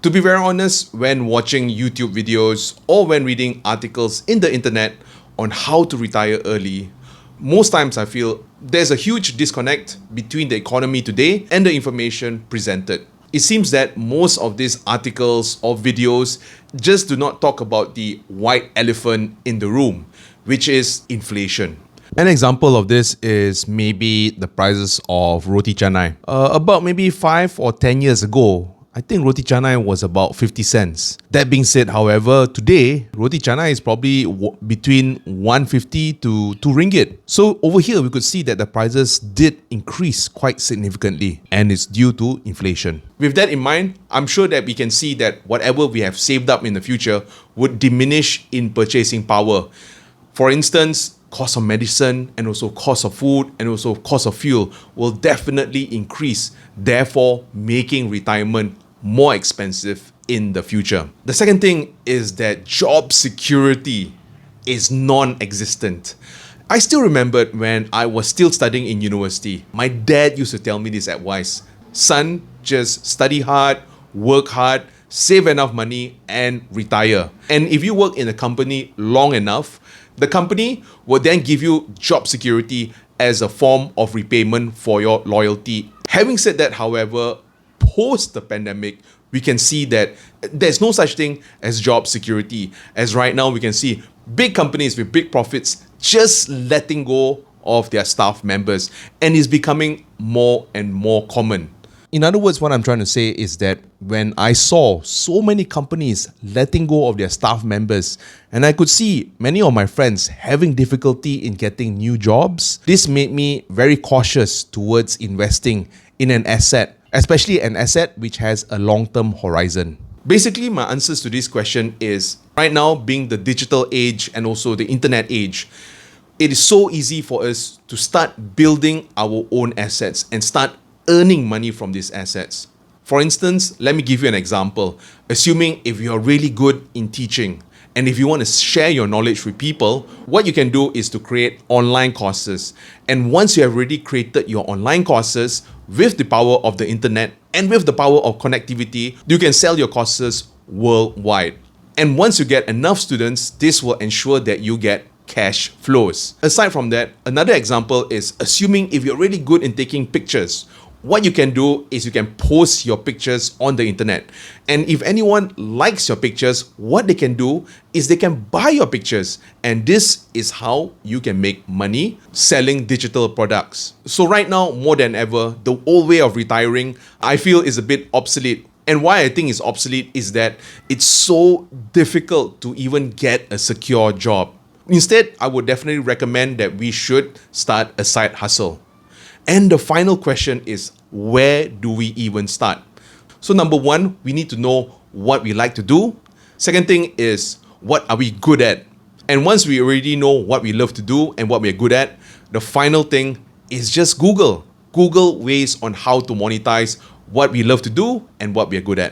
To be very honest, when watching YouTube videos or when reading articles in the internet on how to retire early, most times I feel there's a huge disconnect between the economy today and the information presented. It seems that most of these articles or videos just do not talk about the white elephant in the room, which is inflation. An example of this is maybe the prices of roti canai. About maybe 5 or 10 years ago, I think roti canai was about 50 cents. That being said, however, today, roti canai is probably between 150 to 2 ringgit. So over here, we could see that the prices did increase quite significantly, and it's due to inflation. With that in mind, I'm sure that we can see that whatever we have saved up in the future would diminish in purchasing power. For instance, cost of medicine and also cost of food and also cost of fuel will definitely increase, therefore making retirement more expensive in the future. The second thing is that job security is non-existent. I still remember when I was still studying in university, my dad used to tell me this advice: son, just study hard, work hard, save enough money and retire. And if you work in a company long enough, the company will then give you job security as a form of repayment for your loyalty. Having said that, however, post the pandemic, we can see that there's no such thing as job security. As right now, we can see big companies with big profits just letting go of their staff members, and it's becoming more and more common. In other words, what I'm trying to say is that when I saw so many companies letting go of their staff members, and I could see many of my friends having difficulty in getting new jobs, this made me very cautious towards investing in an asset, especially an asset which has a long-term horizon. Basically, my answers to this question is, right now being the digital age and also the internet age, it is so easy for us to start building our own assets and start earning money from these assets. For instance, let me give you an example. Assuming if you're really good in teaching and if you want to share your knowledge with people, what you can do is to create online courses. And once you have already created your online courses with the power of the internet and with the power of connectivity, you can sell your courses worldwide. And once you get enough students, this will ensure that you get cash flows. Aside from that, another example is assuming if you're really good in taking pictures, what you can do is you can post your pictures on the internet. And if anyone likes your pictures, what they can do is they can buy your pictures. And this is how you can make money selling digital products. So right now, more than ever, the old way of retiring, I feel, is a bit obsolete. And why I think it's obsolete is that it's so difficult to even get a secure job. Instead, I would definitely recommend that we should start a side hustle. And the final question is, where do we even start? So number one, we need to know what we like to do. Second thing is, what are we good at? And once we already know what we love to do and what we're good at, the final thing is just Google ways on how to monetize what we love to do and what we're good at.